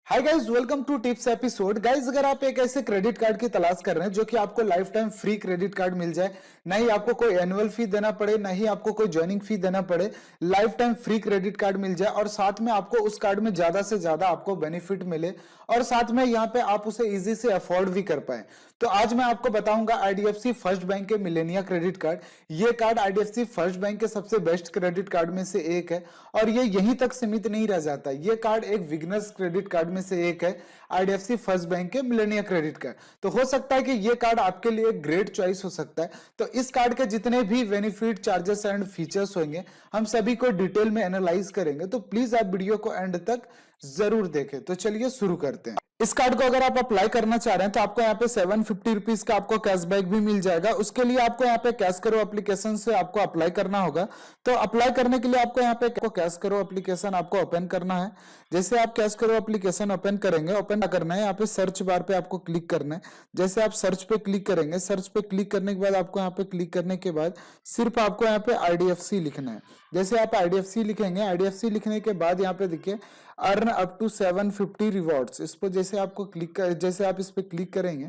Hi guys, welcome to tips episode. Guys, अगर आप एक ऐसे क्रेडिट कार्ड की तलाश कर रहे हैं जो कि आपको lifetime free credit card मिल जाए, ना ही आपको कोई एनुअल फी देना पड़े, ना ही आपको कोई ज्वाइनिंग फी देना पड़े, lifetime free credit card मिल जाए और साथ में आपको उस कार्ड में ज्यादा से ज्यादा आपको बेनिफिट मिले और साथ में यहाँ पे आप उसे इजी से अफोर्ड भी कर पाए, तो आज मैं आपको बताऊंगा आईडीएफसी फर्स्ट बैंक के मिलेनिया क्रेडिट कार्ड। ये कार्ड आईडीएफसी फर्स्ट बैंक के सबसे बेस्ट क्रेडिट कार्ड में से एक है और ये यहीं तक सीमित नहीं रह जाता। ये कार्ड एक बिगिनर्स क्रेडिट कार्ड में से एक है, आईडीएफसी फर्स्ट बैंक के मिलेनिया क्रेडिट कार्ड। तो हो सकता है कि ये कार्ड आपके लिए एक ग्रेट चॉइस हो सकता है। तो इस कार्ड के जितने भी बेनिफिट, चार्जेस एंड फीचर्स होंगे, हम सभी को डिटेल में एनालाइज करेंगे। तो प्लीज आप वीडियो को एंड तक जरूर देखें। तो चलिए शुरू करते हैं। इस कार्ड को अगर आप अप्लाई करना चाह रहे हैं तो आपको यहाँ पे 750 रुपीज का आपको कैशबैक भी मिल जाएगा। उसके लिए आपको यहाँ पे कैश करो एप्लीकेशन से आपको अप्लाई करना होगा। तो अप्लाई करने के लिए आपको यहाँ पे कैश करो एप्लीकेशन आपको ओपन करना है। जैसे आप कैश करो एप्लीकेशन ओपन करेंगे, ओपन करना है, यहाँ पे सर्च बार पे आपको क्लिक करना है। जैसे आप सर्च पे क्लिक करेंगे, सर्च पे क्लिक करने के बाद आपको यहाँ पे क्लिक करने के बाद सिर्फ आपको यहाँ पे आईडीएफसी लिखना है। जैसे आप आईडीएफसी लिखेंगे, आईडीएफसी लिखने के बाद यहाँ पे देखिए अर्न अप टू 750 रिवॉर्ड्स, इस पर जैसे आपको जैसे आप इस पे क्लिक करेंगे,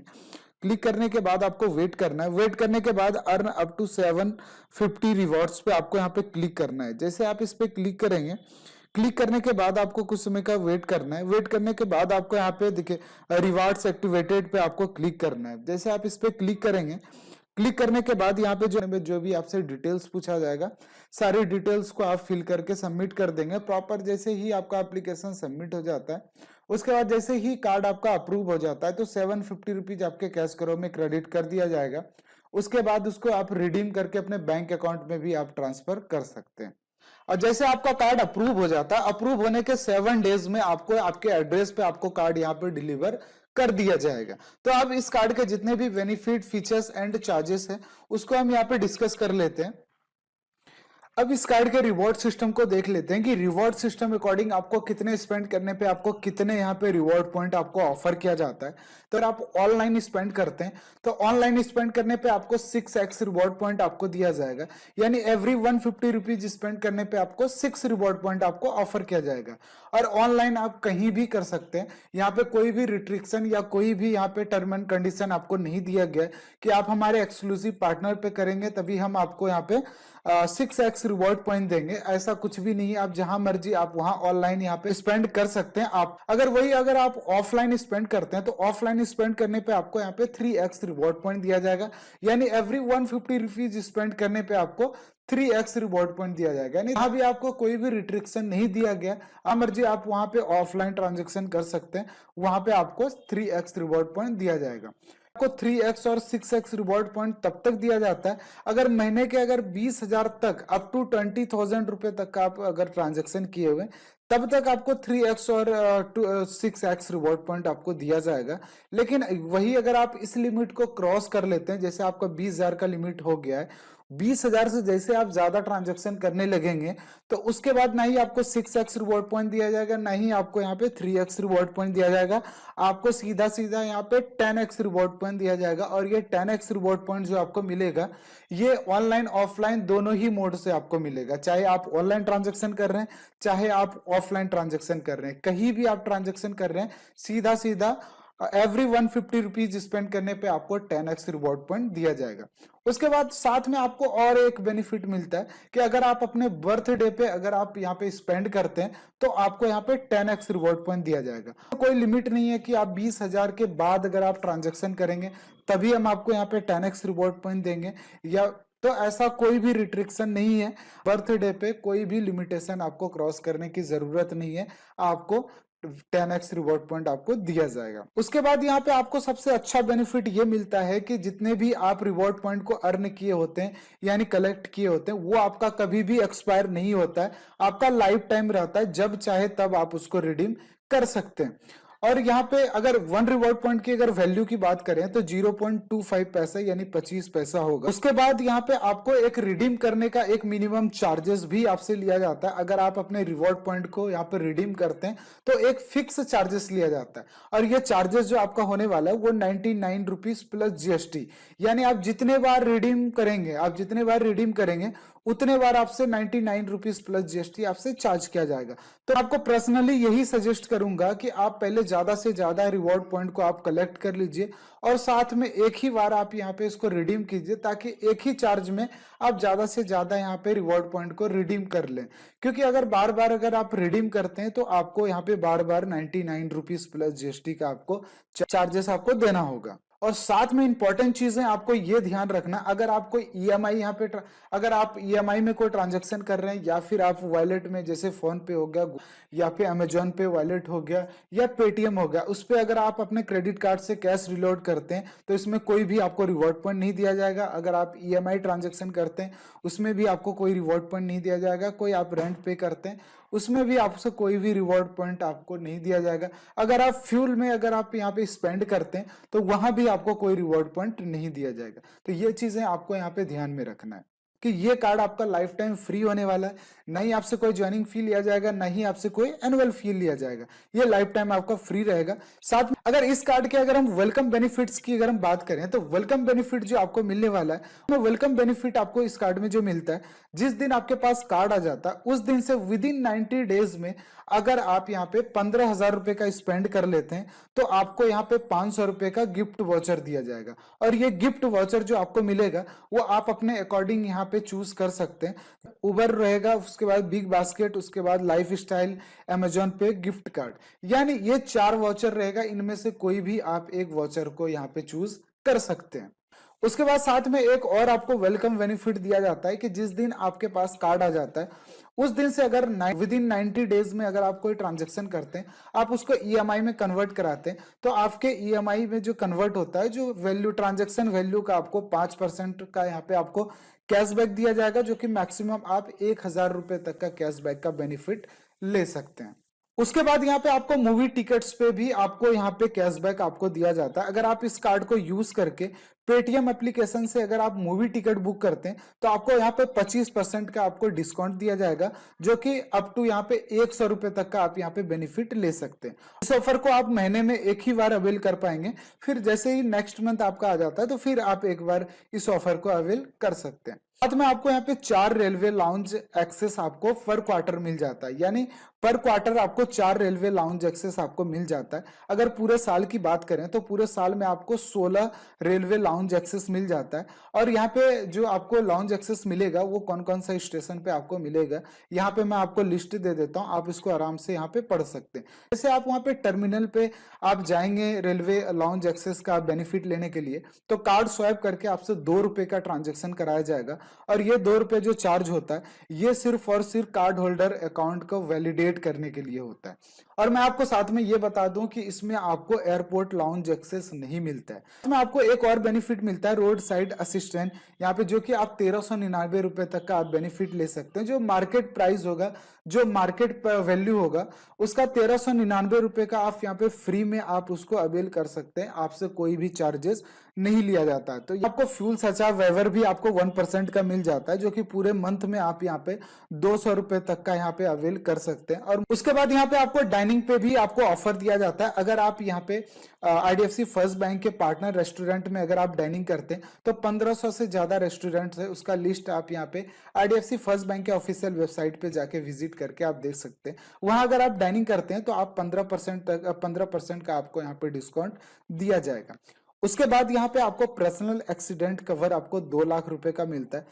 क्लिक करने के बाद आपको वेट करना है। वेट करने के बाद अर्न अप टू 750 रिवॉर्ड्स पे आपको यहाँ पे क्लिक करना है। जैसे आप इस पे क्लिक करेंगे, क्लिक करने के बाद आपको कुछ समय का वेट करना है। वेट करने के बाद आपको यहाँ पे देखिए रिवार्ड्स एक्टिवेटेड पे आपको क्लिक करना है। जैसे आप इस पे क्लिक करेंगे, क्लिक करने के बाद यहाँ पे जो भी आपसे डिटेल्स पूछा जाएगा, सारी डिटेल्स को आप फिल करके सबमिट कर देंगे प्रॉपर। जैसे ही आपका एप्लीकेशन सबमिट हो जाता है, उसके बाद जैसे ही कार्ड आपका अप्रूव हो जाता है तो 750 रुपीज आपके कैश करो में क्रेडिट कर दिया जाएगा। उसके बाद उसको आप रिडीम करके अपने बैंक अकाउंट में भी आप ट्रांसफर कर सकते हैं। और जैसे आपका कार्ड अप्रूव हो जाता है, अप्रूव होने के 7 डेज में आपको आपके एड्रेस पे आपको कार्ड यहाँ पे डिलीवर कर दिया जाएगा। तो अब इस कार्ड के जितने भी बेनिफिट, फीचर्स एंड चार्जेस हैं उसको हम यहाँ पे डिस्कस कर लेते हैं। अब इस कार्ड के रिवॉर्ड सिस्टम को देख लेते हैं कि रिवॉर्ड सिस्टम अकॉर्डिंग आपको कितने स्पेंड करने पे आपको कितने यहाँ पे रिवॉर्ड पॉइंट आपको ऑफर किया जाता है। तो अगर आप ऑनलाइन स्पेंड करते हैं तो ऑनलाइन स्पेंड करने पे आपको 6x रिवॉर्ड पॉइंट आपको दिया जाएगा, यानी एवरी 150 रुपीज स्पेंड करने पे आपको 6 रिवॉर्ड पॉइंट आपको ऑफर किया जाएगा। और ऑनलाइन आप कहीं भी कर सकते हैं, यहाँ पे कोई भी रिस्ट्रिक्शन या कोई भी यहाँ पे टर्म एंड कंडीशन आपको नहीं दिया गया कि आप हमारे एक्सक्लूसिव पार्टनर पे करेंगे तभी हम आपको यहाँ पे 6x रिवॉर्ड पॉइंट देंगे। ऐसा कुछ भी नहीं है, आप जहां मर्जी आप वहां ऑनलाइन यहाँ पे स्पेंड कर सकते हैं। आप अगर आप ऑफलाइन स्पेंड करते हैं तो ऑफलाइन स्पेंड करने पे आपको यहाँ पे 3x रिवॉर्ड पॉइंट दिया जाएगा, यानी एवरी 150 रुपीज स्पेंड करने पे आपको 3x रिवॉर्ड पॉइंट दिया जाएगा। यानी यहाँ भी आपको कोई भी रिस्ट्रिक्शन नहीं दिया गया, आप मर्जी आप वहां पे ऑफलाइन ट्रांजेक्शन कर सकते हैं, वहां पे आपको 3x रिवॉर्ड पॉइंट दिया जाएगा। आपको 3x और 6x रिवॉर्ड पॉइंट तब तक दिया जाता है अगर महीने के 20,000 तक अप टू 20,000 रुपए तक का आप अगर ट्रांजेक्शन किए हुए, तब तक आपको 3x और 6x रिवॉर्ड पॉइंट आपको दिया जाएगा। लेकिन वही अगर आप इस लिमिट को क्रॉस कर लेते हैं, जैसे आपका 20,000 का लिमिट हो गया है, 20,000 से जैसे आप ज्यादा ट्रांजेक्शन करने लगेंगे तो उसके बाद ना ही आपको 6x रिवॉर्ड पॉइंट दिया जाएगा, ना ही आपको यहाँ पे 3x रिवॉर्ड पॉइंट दिया जाएगा, आपको सीधा सीधा यहाँ पे 10x रिवॉर्ड पॉइंट दिया जाएगा। और ये 10x रिवॉर्ड पॉइंट जो आपको मिलेगा ये ऑनलाइन ऑफलाइन दोनों ही मोड से आपको मिलेगा, चाहे आप ऑनलाइन ट्रांजेक्शन कर रहे हैं चाहे आप ऑफलाइन ट्रांजेक्शन कर रहे हैं, कहीं भी आप ट्रांजेक्शन कर रहे हैं, सीधा सीधा एवरी 150 रुपीज स्पेंड करने पे आपको 10x रिवॉर्ड पॉइंट दिया जाएगा। उसके बाद साथ में आपको और एक बेनिफिट मिलता है कि अगर आप अपने बर्थडे पे अगर आप यहाँ पे स्पेंड करते हैं तो आपको यहाँ पे 10x रिवॉर्ड पॉइंट दिया जाएगा। तो कोई लिमिट नहीं है कि आप 20,000 के बाद अगर आप ट्रांजेक्शन करेंगे तभी हम आपको यहाँ पे 10x रिवॉर्ड पॉइंट देंगे, या तो ऐसा कोई भी रिस्ट्रिक्शन नहीं है। बर्थडे पे कोई भी लिमिटेशन आपको क्रॉस करने की जरूरत नहीं है, आपको 10x रिवॉर्ड पॉइंट आपको दिया जाएगा। उसके बाद यहाँ पे आपको सबसे अच्छा बेनिफिट ये मिलता है कि जितने भी आप रिवॉर्ड पॉइंट को अर्न किए होते हैं यानी कलेक्ट किए होते हैं, वो आपका कभी भी एक्सपायर नहीं होता है, आपका लाइफ टाइम रहता है, जब चाहे तब आप उसको रिडीम कर सकते हैं। और यहाँ पे अगर 1 रिवॉर्ड पॉइंट की अगर वैल्यू की बात करें तो 0.25 पैसा यानी 25 पैसा होगा। उसके बाद यहाँ पे आपको एक रिडीम करने का एक मिनिमम चार्जेस भी आपसे लिया जाता है। अगर आप अपने रिवॉर्ड पॉइंट को यहाँ पे रिडीम करते हैं तो एक फिक्स चार्जेस लिया जाता है, और ये चार्जेस जो आपका होने वाला है वो 99 रुपीज प्लस जीएसटी, यानी आप जितने बार रिडीम करेंगे उतने बार आपसे 99 रुपीज प्लस जीएसटी आपसे चार्ज किया जाएगा। तो आपको पर्सनली यही सजेस्ट करूंगा कि आप पहले ज्यादा से ज्यादा रिवॉर्ड पॉइंट को आप कलेक्ट कर लीजिए और साथ में एक ही बार आप यहाँ पे इसको रिडीम कीजिए, ताकि एक ही चार्ज में आप ज्यादा से ज्यादा यहाँ पे रिवॉर्ड पॉइंट को रिडीम कर लें। क्योंकि अगर बार बार अगर आप रिडीम करते हैं तो आपको यहाँ पे बार बार 99 रुपीज प्लस जीएसटी का आपको चार्जेस आपको देना होगा। और साथ में इंपॉर्टेंट चीजें आपको ये ध्यान रखना, अगर आप कोई ईएमआई यहाँ पे अगर आप ईएमआई में कोई ट्रांजैक्शन कर रहे हैं या फिर आप वॉलेट में जैसे फोन पे हो गया या फिर अमेजोन पे वॉलेट हो गया या पेटीएम हो गया, उस पे अगर आप अपने क्रेडिट कार्ड से कैश रिलोड करते हैं तो इसमें कोई भी आपको रिवॉर्ड पॉइंट नहीं दिया जाएगा। अगर आप ईएमआई ट्रांजेक्शन करते हैं उसमें भी आपको कोई रिवॉर्ड पॉइंट नहीं दिया जाएगा। कोई आप रेंट पे करते हैं उसमें भी आपसे कोई भी रिवॉर्ड पॉइंट आपको नहीं दिया जाएगा। अगर आप फ्यूल में अगर आप यहाँ पे स्पेंड करते हैं तो वहां भी आपको कोई रिवॉर्ड पॉइंट नहीं दिया जाएगा। तो ये चीजें आपको यहाँ पे ध्यान में रखना है कि ये कार्ड आपका लाइफ टाइम फ्री होने वाला है। नहीं आपसे कोई ज्वाइनिंग फी लिया जाएगा, नहीं आपसे कोई एनुअल फी लिया जाएगा, ये लाइफ टाइम आपका फ्री रहेगा। साथ में अगर इस कार्ड के अगर हम वेलकम बेनिफिट्स की अगर हम बात करें तो वेलकम बेनिफिट जो आपको मिलने वाला है, तो वेलकम बेनिफिट आपको इस कार्ड में जो मिलता है, जिस दिन आपके पास कार्ड आ जाता है उस दिन से विद इन 90 डेज में अगर आप यहाँ पे 15,000 रुपए का स्पेंड कर लेते हैं तो आपको यहाँ पे 500 रुपए का गिफ्ट वॉचर दिया जाएगा। और ये गिफ्ट वॉचर जो आपको मिलेगा वो आप अपने अकॉर्डिंग यहाँ पे चूज कर सकते हैं। उबर रहेगा, उसके बाद बिग बास्केट, उसके बाद लाइफ स्टाइल, अमेजोन पे, गिफ्ट कार्ड, यानी ये 4 वॉचर रहेगा। इनमें से कोई भी आप एक वॉचर को यहाँ पे चूज कर सकते हैं। उसके बाद साथ में एक और आपको वेलकम बेनिफिट दिया जाता है कि जिस दिन आपके पास कार्ड आ जाता है उस दिन से अगर विद इन 90 डेज में अगर आप कोई ट्रांजेक्शन करते हैं, आप उसको ईएमआई में कन्वर्ट कराते हैं, तो आपके ईएमआई में जो कन्वर्ट होता है जो वैल्यू ट्रांजेक्शन वैल्यू का आपको 5% का यहाँ पे आपको कैशबैक दिया जाएगा, जो कि मैक्सिमम आप 1,000 रुपए तक का कैशबैक का बेनिफिट ले सकते हैं। उसके बाद यहाँ पे आपको मूवी टिकट्स पे भी आपको यहाँ पे कैशबैक आपको दिया जाता है। अगर आप इस कार्ड को यूज करके पेटीएम एप्लीकेशन से अगर आप मूवी टिकट बुक करते हैं तो आपको यहाँ पे 25% का आपको डिस्काउंट दिया जाएगा, जो कि अप टू यहाँ पे 100 रुपए तक का आप यहाँ पे बेनिफिट ले सकते हैं। इस ऑफर को आप महीने में एक ही बार अवेल कर पाएंगे, फिर जैसे ही नेक्स्ट मंथ आपका आ जाता है तो फिर आप एक बार इस ऑफर को अवेल कर सकते हैं। साथ में आपको यहाँ पे 4 रेलवे लाउंज एक्सेस आपको पर क्वार्टर मिल जाता है, यानी पर क्वार्टर आपको 4 रेलवे लाउंज एक्सेस आपको मिल जाता है। अगर पूरे साल की बात करें तो पूरे साल में आपको 16 रेलवे लाउंज एक्सेस मिल जाता है। और यहाँ पे जो आपको लाउंज एक्सेस मिलेगा वो कौन कौन सा स्टेशन पे आपको मिलेगा, यहाँ पे मैं आपको लिस्ट दे देता हूँ, आप इसको आराम से यहाँ पे पढ़ सकते हैं। जैसे आप वहाँ पे टर्मिनल पे आप जाएंगे रेलवे लाउंज एक्सेस का बेनिफिट लेने के लिए, तो कार्ड स्वाइप करके आपसे 2 रुपए का ट्रांजेक्शन कराया जाएगा और ये 2 रुपए जो चार्ज होता है ये सिर्फ और सिर्फ कार्ड होल्डर अकाउंट को वैलिडेट करने के लिए होता है। और मैं आपको साथ में ये बता दूं कि इसमें आपको एयरपोर्ट लाउंज एक्सेस नहीं मिलता है। इसमें आपको एक और बेनिफिट मिलता है रोड साइड असिस्टेंट, यहाँ पे जो कि आप 1399 रुपए तक का आप बेनिफिट ले सकते हैं। जो मार्केट प्राइस होगा, जो मार्केट वैल्यू होगा उसका 1399 रुपए का आप यहाँ पे फ्री में आप उसको अवेल कर सकते हैं, आपसे कोई भी चार्जेस नहीं लिया जाता है। तो आपको फ्यूल सरचार्ज वेवर भी आपको 1% का मिल जाता है, जो कि पूरे मंथ में आप यहाँ पे 200 रुपए तक का यहाँ पे अवेल कर सकते हैं। और उसके बाद यहाँ पे आपको डाइनिंग पे भी आपको ऑफर दिया जाता है। अगर आप यहाँ पे आईडीएफसी फर्स्ट बैंक के पार्टनर रेस्टोरेंट में अगर आप डाइनिंग करते हैं तो 1500 से ज्यादा रेस्टोरेंट है, उसका लिस्ट आप यहाँ पे आईडीएफसी फर्स्ट बैंक के ऑफिशियल वेबसाइट पे जाके विजिट करके आप देख सकते हैं। वहां अगर आप डाइनिंग करते हैं तो आप 15% का आपको यहाँ पे डिस्काउंट दिया जाएगा। उसके बाद यहाँ पे आपको पर्सनल एक्सीडेंट कवर आपको 2 लाख रुपए का मिलता है।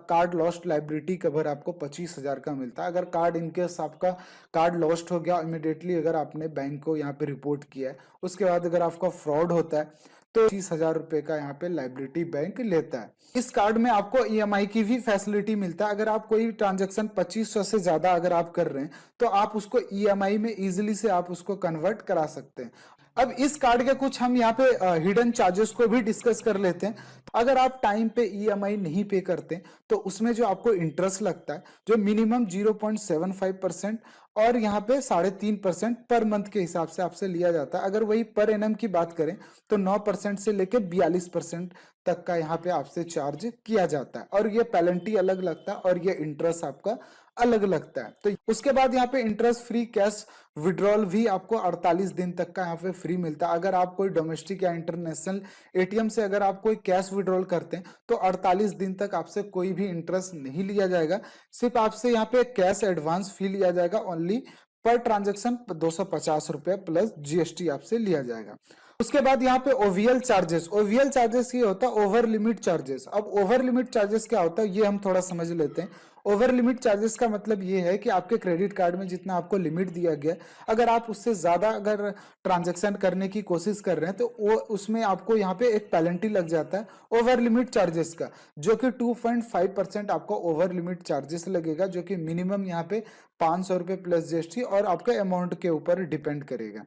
कार्ड लॉस्ट लाइबिलिटी कवर आपको 25,000 का मिलता है। अगर कार्ड इनकेस आपका कार्ड लॉस्ट हो गया इमिडिएटली अगर आपने बैंक को यहाँ पे रिपोर्ट किया है, उसके बाद अगर आपका फ्रॉड होता है तो 25,000 रुपए का यहाँ पे लाइबिलिटी बैंक लेता है। इस कार्ड में आपको ईएमआई की भी फैसिलिटी मिलता है। अगर आप कोई ट्रांजेक्शन 2500 से ज्यादा अगर आप कर रहे हैं तो आप उसको ईएमआई में इजिली से आप उसको कन्वर्ट करा सकते हैं। अब इस कार्ड के कुछ हम यहाँ पे हिडन चार्जेस को भी डिस्कस कर लेते हैं। अगर आप टाइम पे ईएमआई नहीं पे करते तो उसमें जो आपको इंटरेस्ट लगता है जो मिनिमम 0.75% और यहाँ पे 3.5% पर मंथ के हिसाब से आपसे लिया जाता है। अगर वही पर एनम की बात करें तो 9% से लेके 42% तक का यहाँ पे आपसे चार्ज किया जाता है और ये पेनल्टी अलग लगता है और ये इंटरेस्ट आपका अलग लगता है। तो उसके बाद यहाँ पे इंटरेस्ट फ्री कैश विड्रॉल भी आपको 48 दिन तक का यहाँ पे फ्री मिलता है। अगर आप कोई डोमेस्टिक या इंटरनेशनल एटीएम से अगर आप कोई कैश विड्रॉल करते हैं तो 48 दिन तक आपसे कोई भी इंटरेस्ट नहीं लिया जाएगा, सिर्फ आपसे यहाँ पे कैश एडवांस फी लिया जाएगा ओनली पर ट्रांजेक्शन 250 रुपए प्लस जीएसटी आपसे लिया जाएगा। उसके बाद यहाँ पे ओवीएल चार्जेस, ओवीएल चार्जेस ये होता है ओवर लिमिट चार्जेस। अब ओवर लिमिट चार्जेस क्या होता है ये हम थोड़ा समझ लेते हैं। ओवर लिमिट चार्जेस का मतलब ये है कि आपके क्रेडिट कार्ड में जितना आपको लिमिट दिया गया, अगर आप उससे ज्यादा अगर ट्रांजेक्शन करने की कोशिश कर रहे हैं तो वो उसमें आपको यहाँ पे एक पेनल्टी लग जाता है ओवर लिमिट चार्जेस का, जो कि 2.5% आपको ओवर लिमिट चार्जेस लगेगा, जो कि मिनिमम यहाँ पे 500 रुपए प्लस जीएसटी और आपके अमाउंट के ऊपर डिपेंड करेगा।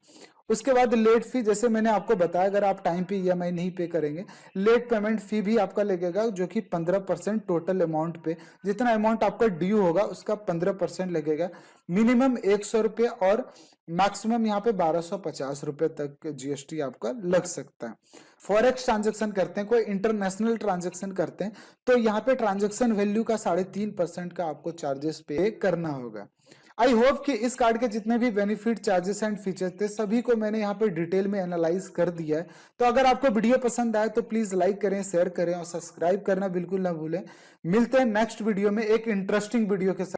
उसके बाद लेट फी, जैसे मैंने आपको बताया अगर आप टाइम पे ईएमआई नहीं पे करेंगे, लेट पेमेंट फी भी आपका लगेगा, जो कि 15% टोटल अमाउंट पे, जितना अमाउंट आपका ड्यू होगा उसका 15% लगेगा। मिनिमम 100 रुपये और मैक्सिमम यहाँ पे 1250 रुपए तक जीएसटी आपका लग सकता है। फॉरेक्स ट्रांजेक्शन करते हैं, कोई इंटरनेशनल ट्रांजेक्शन करते हैं तो यहाँ पे ट्रांजेक्शन वैल्यू का 3.5% का आपको चार्जेस पे करना होगा। आई होप कि इस कार्ड के जितने भी बेनिफिट, चार्जेस एंड फीचर्स थे सभी को मैंने यहाँ पे डिटेल में एनालाइज कर दिया है। तो अगर आपको वीडियो पसंद आए तो प्लीज लाइक करें, शेयर करें और सब्सक्राइब करना बिल्कुल ना भूलें। मिलते हैं नेक्स्ट वीडियो में एक इंटरेस्टिंग वीडियो के साथ।